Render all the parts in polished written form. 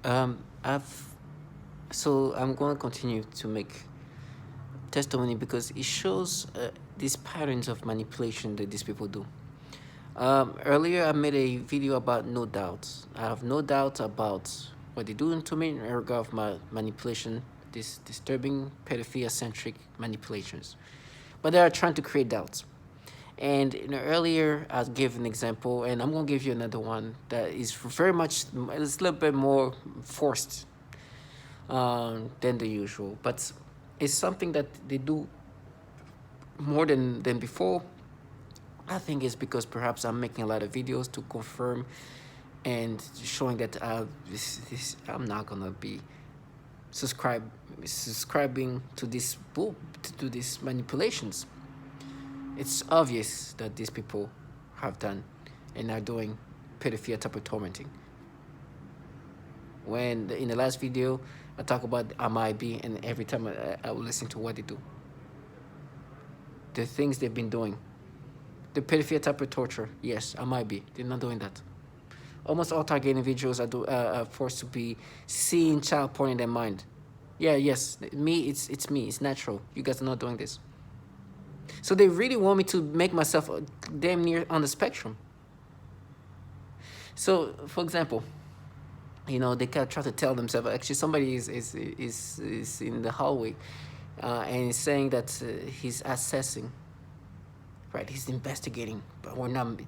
I've so I'm going to continue to make testimony because it shows these patterns of manipulation that these people do. Earlier, I made a video about no doubts. I have no doubt about what they're doing to me in regard of my manipulation, these disturbing pedophilia-centric manipulations. But they are trying to create doubts. And earlier, I gave an example, and I'm going to give you another one that is very much, it's a little bit more forced than the usual. But it's something that they do more than before. I think it's because perhaps I'm making a lot of videos to confirm and showing that I'm not gonna be subscribing to this bull to these manipulations. It's obvious that these people have done and are doing pedophilia type of tormenting. When in the last video I talk about MIB, and every time I will listen to what they do, the things they've been doing. The pedophilia type of torture, yes, I might be. They're not doing that. Almost all target individuals are forced to be seeing child porn in their mind. Yeah, yes, me, it's me, it's natural. You guys are not doing this. So they really want me to make myself damn near on the spectrum. So, for example, they kind of try to tell themselves, actually somebody is in the hallway and is saying that he's assessing. Right, he's investigating, but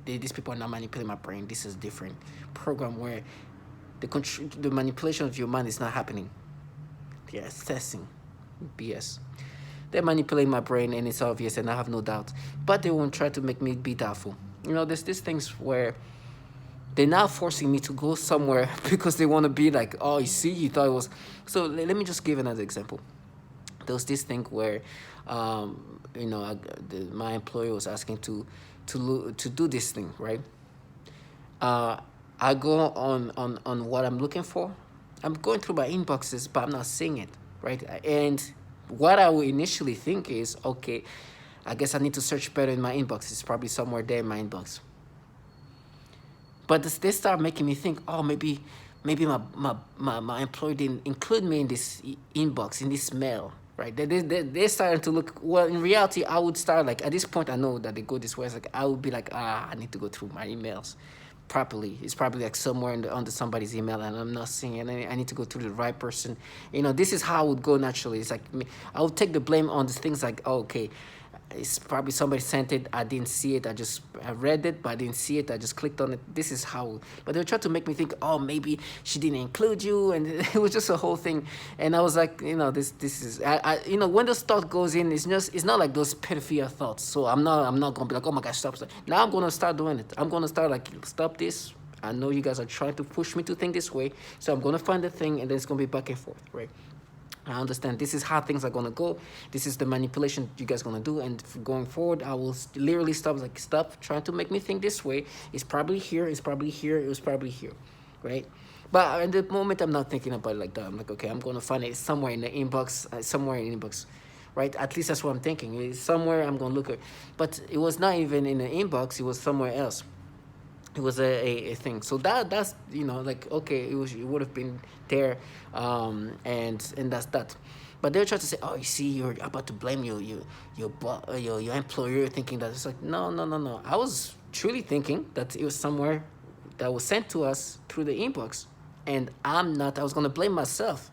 these people are not manipulating my brain. This is a different program where the manipulation of your mind is not happening. They're assessing BS. They're manipulating my brain, and it's obvious, and I have no doubt. But they won't try to make me be doubtful. There's these things where they're now forcing me to go somewhere because they want to be like, oh, you see, you thought it was. So let me just give another example. There was this thing where my employer was asking to do this thing, right? I go on what I'm looking for. I'm going through my inboxes, but I'm not seeing it, right? And what I would initially think is, okay, I guess I need to search better in my inbox. It's probably somewhere there in my inbox. But they start making me think, oh, maybe my employer didn't include me in this inbox, in this mail. Right, they're starting to look. Well, in reality, I would start like at this point. I know that they go this way. It's like I would be like, I need to go through my emails properly. It's probably like somewhere under somebody's email, and I'm not seeing it. I need to go through the right person. This is how I would go naturally. It's like I would take the blame on the things like, oh, okay, it's probably somebody sent it. I didn't see it. I read it, but I didn't see it. I just clicked on it. This is how. But they were trying to make me think, oh, maybe she didn't include you, and it was just a whole thing. And I was like, this is, when those thought goes in, it's not like those pedophilia thoughts. So I'm not gonna be like, oh my gosh, stop. Now I'm gonna start doing it. I'm gonna start like, stop this. I know you guys are trying to push me to think this way, so I'm gonna find the thing, and then it's gonna be back and forth, right? I understand this is how things are going to go. This is the manipulation you guys are going to do. And going forward, I will literally stop trying to make me think this way. It's probably here. It's probably here. It was probably here. Right? But at the moment, I'm not thinking about it like that. I'm like, okay, I'm going to find it somewhere in the inbox, right? At least that's what I'm thinking. It's somewhere I'm going to look at. But it was not even in the inbox. It was somewhere else. It was a thing. So that's like, okay, it would have been there, and that's that. But they're trying to say, oh, you see, you're about to blame your employer, thinking that. It's like, no. I was truly thinking that it was somewhere that was sent to us through the inbox, and I was gonna blame myself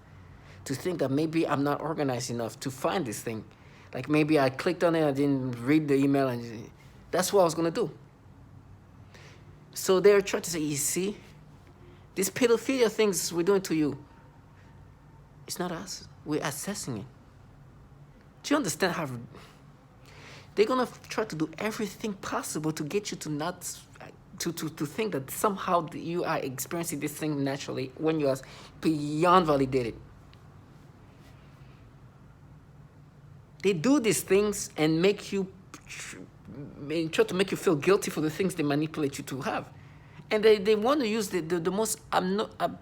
to think that maybe I'm not organized enough to find this thing. Like maybe I clicked on it, I didn't read the email, and that's what I was gonna do. So they're trying to say, you see, these pedophilia things we're doing to you, it's not us. We're assessing it. Do you understand how they're going to try to do everything possible to get you to not, to think that somehow you are experiencing this thing naturally when you are beyond validated. They do these things and try to make you feel guilty for the things they manipulate you to have. And they want to use the most,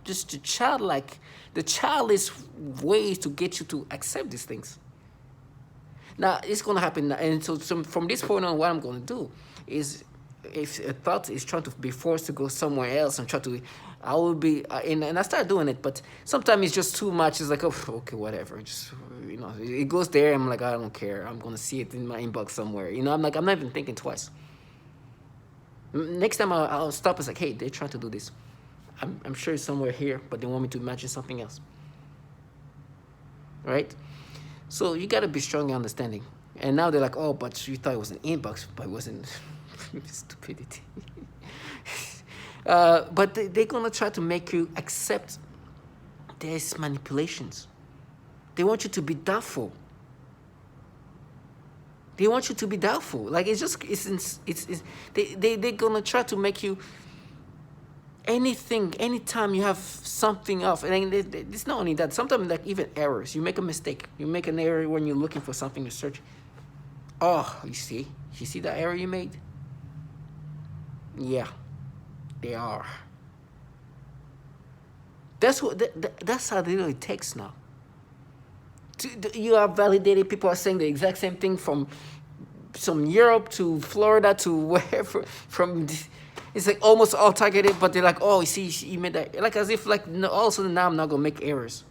just the childish ways to get you to accept these things. Now, it's going to happen. And so from this point on, what I'm going to do is if a thought is trying to be forced to go somewhere else and try to, I will be, and I started doing it, but sometimes it's just too much. It's like, oh, okay, whatever. Just, it goes there. I'm like, I don't care. I'm going to see it in my inbox somewhere. I'm like, I'm not even thinking twice. Next time I'll stop. It's like, hey, they're trying to do this. I'm sure it's somewhere here, but they want me to imagine something else. Right? So you got to be strong in understanding. And now they're like, oh, but you thought it was an inbox, but it wasn't. Stupidity. But they're going to try to make you accept there's manipulations. They want you to be doubtful. They want you to be doubtful. Like, they're going to try to make you anytime you have something off. And it's not only that. Sometimes, like, even errors. You make a mistake. You make an error when you're looking for something to search. Oh, you see that error you made? Yeah, they are. That's how little it takes now. You have validated. People are saying the exact same thing from Europe to Florida to wherever. It's like almost all targeted, but they're like, oh, you see, you made that. Like, as if, like, no, all of a sudden now I'm not gonna make errors.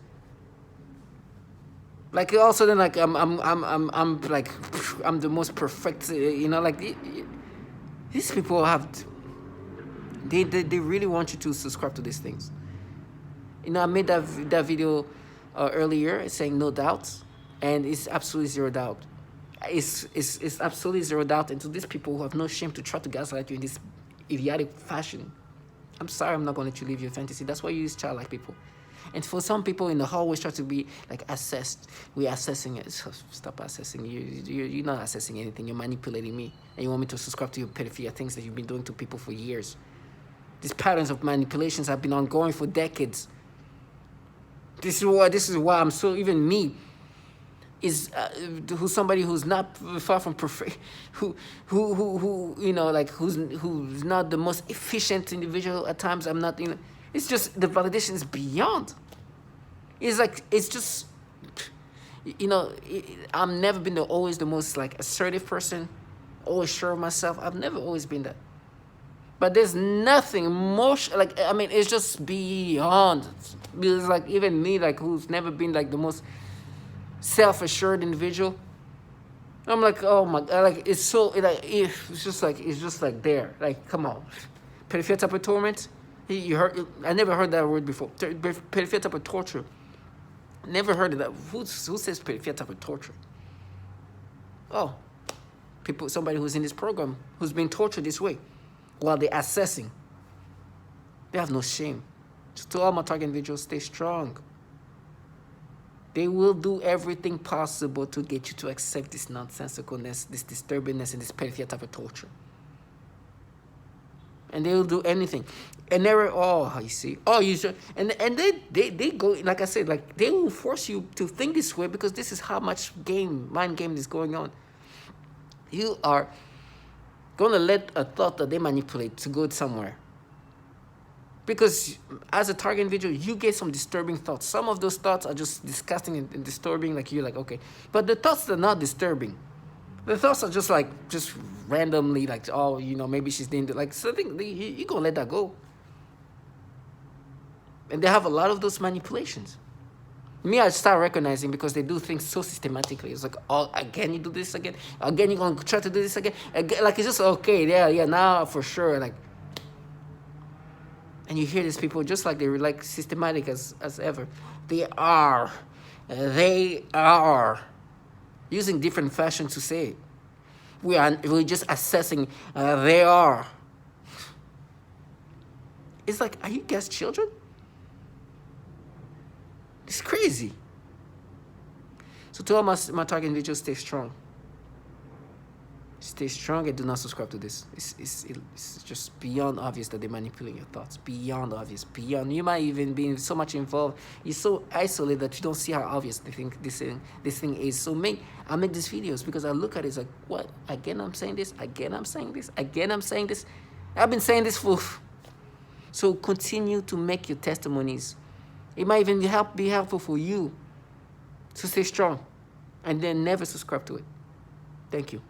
Like, all of a sudden, like, I'm like, I'm the most perfect. Like, these people have. They really want you to subscribe to these things. I made that video earlier saying no doubts, and it's absolutely zero doubt. It's absolutely zero doubt. And to these people who have no shame to try to gaslight you in this idiotic fashion, I'm sorry, I'm not going to let you live your fantasy. That's why you use childlike people. And for some people in the hallways try to be like assessed. We're assessing it. So stop assessing. You're not assessing anything. You're manipulating me, and you want me to subscribe to your pedophilia things that you've been doing to people for years. These patterns of manipulations have been ongoing for decades. This is why I'm so, even me is who's somebody who's not far from perfect, who like who's not the most efficient individual at times. I'm not, it's just the validation is beyond. It's like, it's just, I've never been always the most like assertive person, always sure of myself. I've never always been that. But there's nothing more, like, I mean, it's just beyond. Because, like, even me, like, who's never been, like, the most self-assured individual, I'm like, oh, my God, like, it's so, it's just like there. Like, come on. Pedophilia type of torment? You heard, I never heard that word before. Pedophilia type of torture. Never heard of that. Who says pedophilia type of torture? Oh, somebody who's in this program, who's being tortured this way. While they're assessing, they have no shame. Just to all my target individuals, stay strong. They will do everything possible to get you to accept this nonsensicalness, this disturbingness, and this pedophilia type of torture. And they will do anything. And they're, you see, you should, and they go, like I said, like, they will force you to think this way because this is how much mind game is going on. You are going to let a thought that they manipulate to go somewhere. Because as a target individual, you get some disturbing thoughts. Some of those thoughts are just disgusting and disturbing, like you're like, okay. But the thoughts are not disturbing. The thoughts are just like, just randomly, like, maybe she's doing like something. You're going to let that go. And they have a lot of those manipulations. Me, I start recognizing because they do things so systematically. It's like, again, you do this again. Again, you're going to try to do this again. Like, it's just, okay, yeah, now for sure. Like, and you hear these people just like they're like systematic as ever. They are using different fashion to say it. We're just assessing, they are. It's like, are you guys children? It's crazy. So to all my target individuals, stay strong. Stay strong and do not subscribe to this. It's just beyond obvious that they manipulate your thoughts. Beyond obvious. Beyond. You might even be so much involved. You're so isolated that you don't see how obvious they think this thing is. So I make these videos because I look at it, it's like, what? Again I'm saying this. Again I'm saying this. Again I'm saying this. I've been saying this for. So continue to make your testimonies. It might even be helpful for you to stay strong and then never subscribe to it. Thank you.